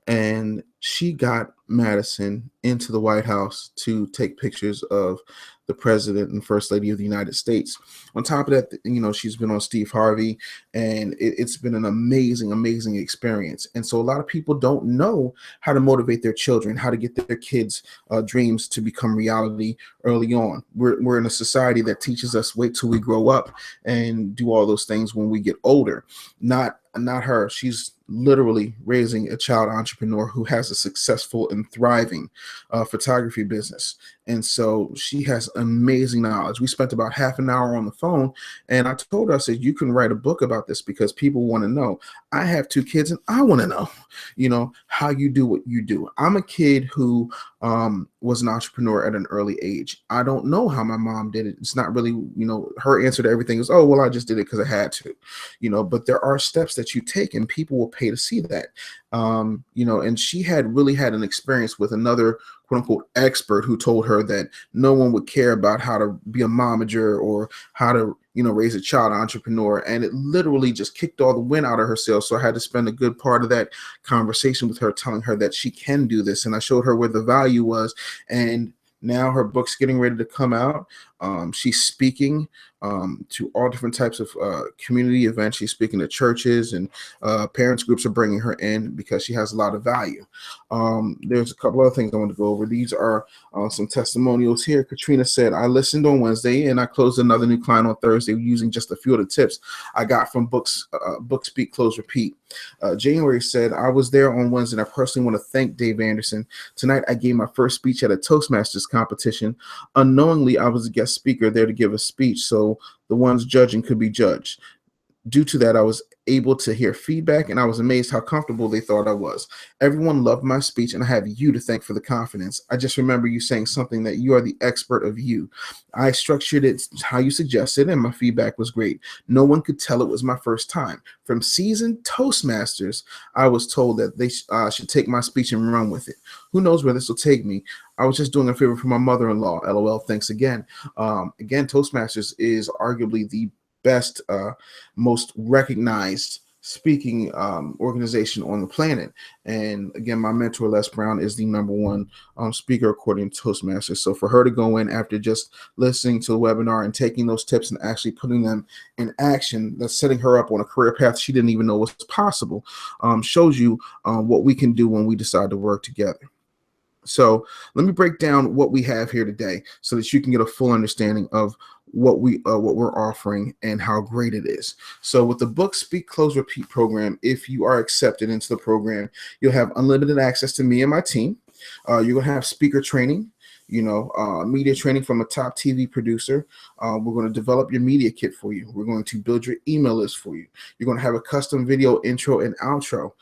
and she got Madison into the White House to take pictures of the president and first lady of the United States. On top of that, she's been on Steve Harvey, and it's been an amazing, amazing experience. And so a lot of people don't know how to motivate their children, how to get their kids' dreams to become reality early on. We're in a society that teaches us wait till we grow up and do all those things when we get older. Not her. She's literally raising a child entrepreneur who has a successful and thriving photography business. And so she has amazing knowledge. We spent about half an hour on the phone, and I told her, I said, you can write a book about this because people want to know. I have 2 kids and I want to know, how you do what you do. I'm a kid who was an entrepreneur at an early age. I don't know how my mom did it. It's not really, her answer to everything is, oh, well, I just did it because I had to, but there are steps that you take and people will pay to see that. And she had really had an experience with another quote unquote expert who told her that no one would care about how to be a momager or how to, raise a child entrepreneur. And it literally just kicked all the wind out of her sails. So I had to spend a good part of that conversation with her, telling her that she can do this. And I showed her where the value was. And now her book's getting ready to come out. She's speaking to all different types of community events. She's speaking to churches, and parents groups are bringing her in because she has a lot of value. There's a couple other things I want to go over. These are some testimonials here. Katrina said, I listened on Wednesday and I closed another new client on Thursday using just a few of the tips I got from Book Speak, Close, Repeat. January said, I was there on Wednesday and I personally want to thank Dave Anderson. Tonight I gave my first speech at a Toastmasters competition. Unknowingly, I was a guest speaker there to give a speech, so the ones judging could be judged. Due to that, I was able to hear feedback, and I was amazed how comfortable they thought I was. Everyone loved my speech, and I have you to thank for the confidence. I just remember you saying something that you are the expert of you. I structured it how you suggested, and my feedback was great. No one could tell it was my first time. From seasoned Toastmasters, I was told that they should take my speech and run with it. Who knows where this will take me? I was just doing a favor for my mother-in-law. LOL. Thanks again. Again, Toastmasters is arguably the best, most recognized speaking organization on the planet. And again, my mentor Les Brown is the number one speaker according to Toastmasters. So for her to go in after just listening to the webinar and taking those tips and actually putting them in action, that's setting her up on a career path she didn't even know was possible, shows you what we can do when we decide to work together. So let me break down what we have here today so that you can get a full understanding of what we're offering and how great it is. So with the Book, Speak, Close, Repeat program, if you are accepted into the program, you'll have unlimited access to me and my team. You're going to have speaker training, media training from a top TV producer. We're going to develop your media kit for you. We're going to build your email list for you. You're going to have a custom video intro and outro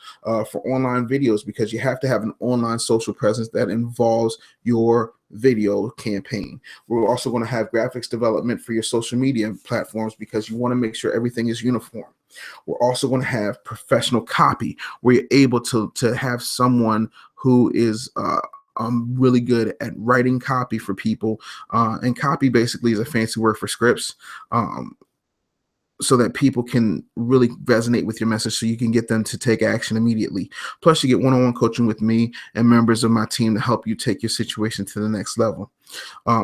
for online videos, because you have to have an online social presence that involves your video campaign. We're also going to have graphics development for your social media platforms, because you want to make sure everything is uniform. We're also going to have professional copy, where you're able to have someone who is really good at writing copy for people. And copy basically is a fancy word for scripts. So that people can really resonate with your message, so you can get them to take action immediately. Plus, you get one-on-one coaching with me and members of my team to help you take your situation to the next level.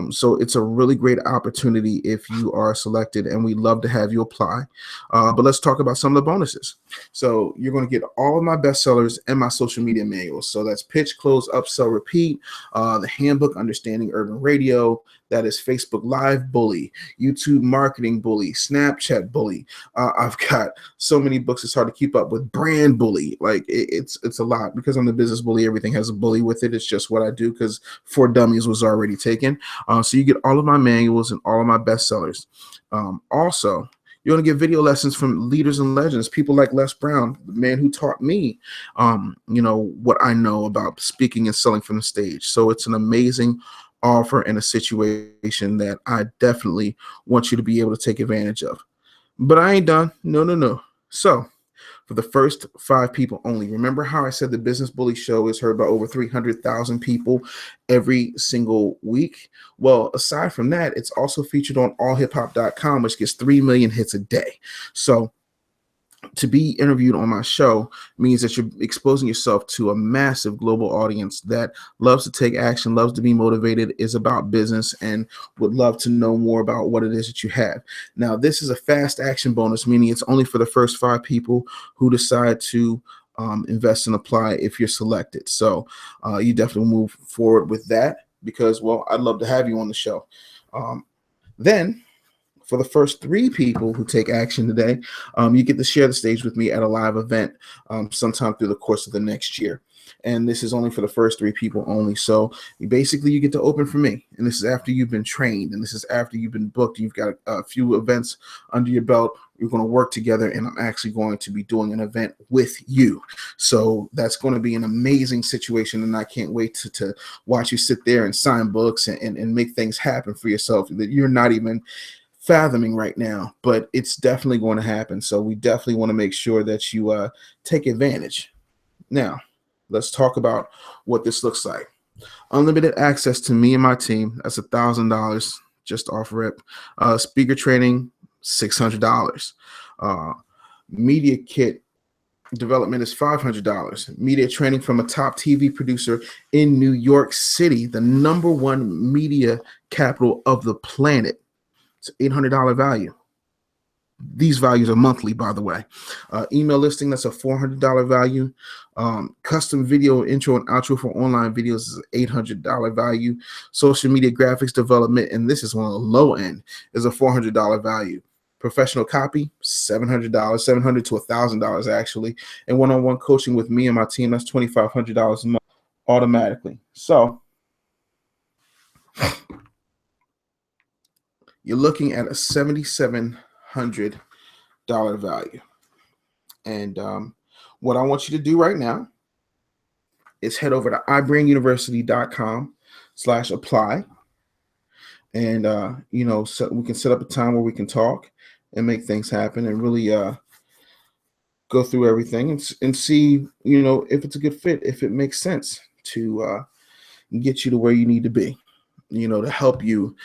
So it's a really great opportunity if you are selected, and we'd love to have you apply. But let's talk about some of the bonuses. So you're going to get all of my bestsellers and my social media manuals. So that's Pitch, Close, Upsell, Repeat, the Handbook, Understanding Urban Radio. That is Facebook Live Bully, YouTube Marketing Bully, Snapchat Bully. I've got so many books, it's hard to keep up with. Brand Bully. Like it's a lot, because I'm the business bully. Everything has a bully with it. It's just what I do, because For Dummies was already taken. So you get all of my manuals and all of my bestsellers. Also, you're going to get video lessons from leaders and legends, people like Les Brown, the man who taught me, what I know about speaking and selling from the stage. So it's an amazing offer and a situation that I definitely want you to be able to take advantage of. But I ain't done. No. So for the first 5 people only, remember how I said the Business Bully Show is heard by over 300,000 people every single week? Well, aside from that, it's also featured on allhiphop.com, which gets 3 million hits a day. So to be interviewed on my show means that you're exposing yourself to a massive global audience that loves to take action, loves to be motivated, is about business, and would love to know more about what it is that you have. Now, this is a fast action bonus, meaning it's only for the first 5 people who decide to invest and apply if you're selected. So you definitely move forward with that, because, well, I'd love to have you on the show. Then for the first 3 people who take action today, you get to share the stage with me at a live event sometime through the course of the next year. And this is only for the first 3 people only. So basically you get to open for me. And this is after you've been trained. And this is after you've been booked. You've got a few events under your belt. We're going to work together, and I'm actually going to be doing an event with you. So that's going to be an amazing situation. And I can't wait to watch you sit there and sign books and make things happen for yourself that you're not even fathoming right now, but it's definitely going to happen. So we definitely want to make sure that you take advantage. Now, let's talk about what this looks like. Unlimited access to me and my team. That's $1,000 just off rip. Speaker training, $600. Media kit development is $500. Media training from a top TV producer in New York City, the #1 media capital of the planet. It's $800 value. These values are monthly, by the way. Email listing, that's a $400 value. Custom video intro and outro for online videos is an $800 value. Social media graphics development, and this is on the low end, is a $400 value. Professional copy, $700, $700 to $1,000 actually. And one-on-one coaching with me and my team, that's $2,500 a month automatically. So you're looking at a $7,700 value. And what I want you to do right now is head over to ibrainuniversity.com/apply. And so we can set up a time where we can talk and make things happen and really go through everything and see, if it's a good fit, if it makes sense to get you to where you need to be, to help you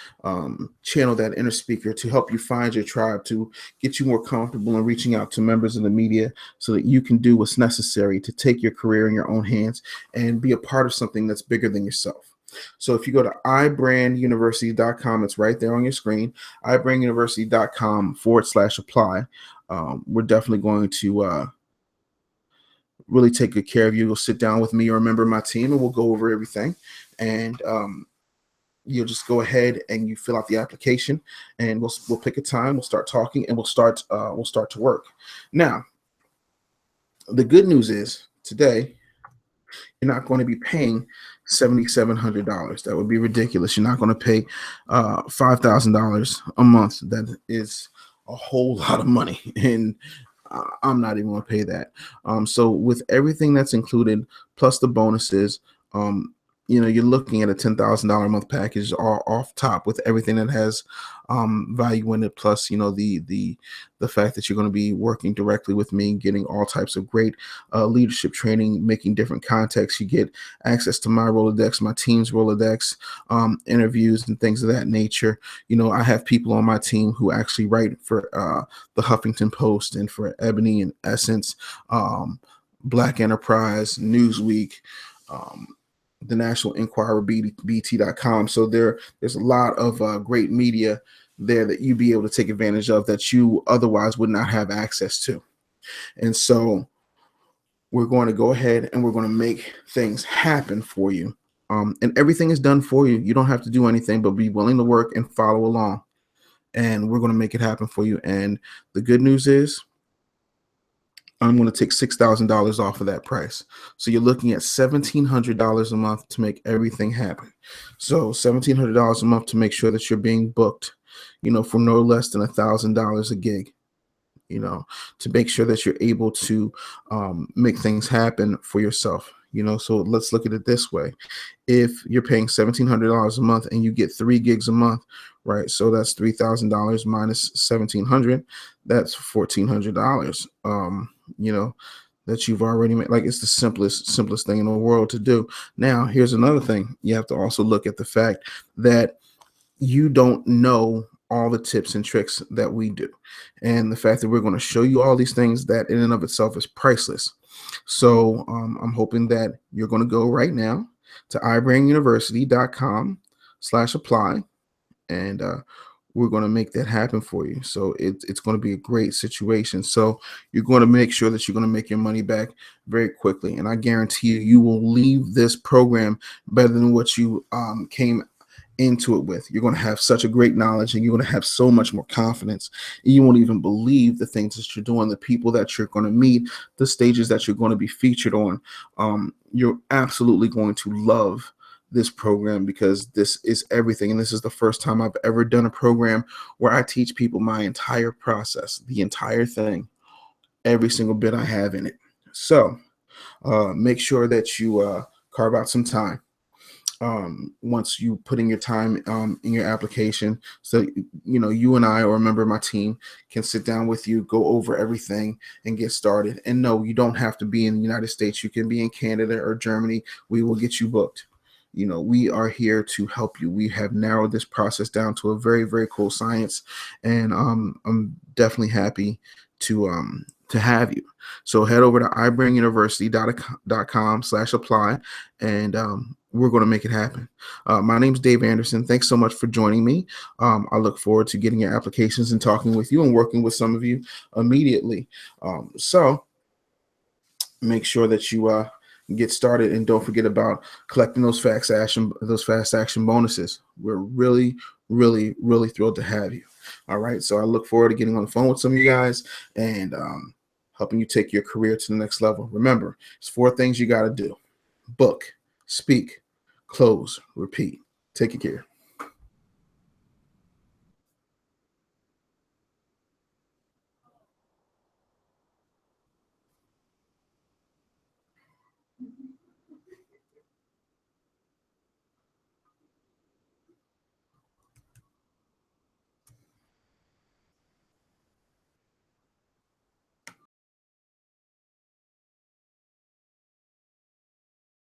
channel that inner speaker, to help you find your tribe, to get you more comfortable in reaching out to members of the media so that you can do what's necessary to take your career in your own hands and be a part of something that's bigger than yourself. So if you go to ibranduniversity.com, it's right there on your screen, ibranduniversity.com/apply. We're definitely going to really take good care of you. You'll sit down with me or a member of my team and we'll go over everything. And you'll just go ahead and you fill out the application and we'll pick a time, we'll start talking, and we'll start to work. Now, the good news is today, you're not going to be paying $7,700. That would be ridiculous. You're not going to pay $5,000 a month. That is a whole lot of money, and I'm not even going to pay that. So with everything that's included, plus the bonuses, you're looking at a $10,000 a month package all off top with everything that has value in it. Plus, the fact that you're going to be working directly with me, getting all types of great leadership training, making different contacts. You get access to my Rolodex, my team's Rolodex, interviews and things of that nature. I have people on my team who actually write for the Huffington Post and for Ebony and Essence, Black Enterprise, Newsweek, the National Enquirer, BT.com. So there's a lot of great media there that you'd be able to take advantage of that you otherwise would not have access to. And so we're going to go ahead and we're going to make things happen for you. And everything is done for you. You don't have to do anything but be willing to work and follow along. And we're going to make it happen for you. And the good news is, I'm going to take $6,000 off of that price. So you're looking at $1,700 a month to make everything happen. So $1,700 a month to make sure that you're being booked, for no less than $1,000 a gig, to make sure that you're able to make things happen for yourself. So let's look at it this way. If you're paying $1,700 a month and you get 3 gigs a month, right? So that's $3,000 minus $1,700. That's $1,400. That you've already made. Like, it's the simplest thing in the world to do. Now, here's another thing. You have to also look at the fact that you don't know all the tips and tricks that we do, and the fact that we're going to show you all these things that in and of itself is priceless. So I'm hoping that you're going to go right now to ibrainuniversity.com/apply, and we're going to make that happen for you. So it's going to be a great situation. So you're going to make sure that you're going to make your money back very quickly. And I guarantee you will leave this program better than what you came into it with. You're going to have such a great knowledge, and you're going to have so much more confidence. You won't even believe the things that you're doing, the people that you're going to meet, the stages that you're going to be featured on. You're absolutely going to love this program, because this is everything. And this is the first time I've ever done a program where I teach people my entire process, the entire thing, every single bit I have in it. So make sure that you carve out some time once you put in your time in your application, so you and I or a member of my team can sit down with you, go over everything, and get started. And no, you don't have to be in the United States. You can be in Canada or Germany. We will get you booked. We are here to help you. We have narrowed this process down to a very, very cool science, and I'm definitely happy to have you. So head over to ibrainuniversity.com/apply, and we're going to make it happen. My name's Dave Anderson. Thanks so much for joining me. I look forward to getting your applications and talking with you and working with some of you immediately. So make sure that you get started, and don't forget about collecting those fast action bonuses. We're really, really, really thrilled to have you. All right. So I look forward to getting on the phone with some of you guys and helping you take your career to the next level. Remember, it's 4 things you got to do: book, speak, close, repeat. Take care.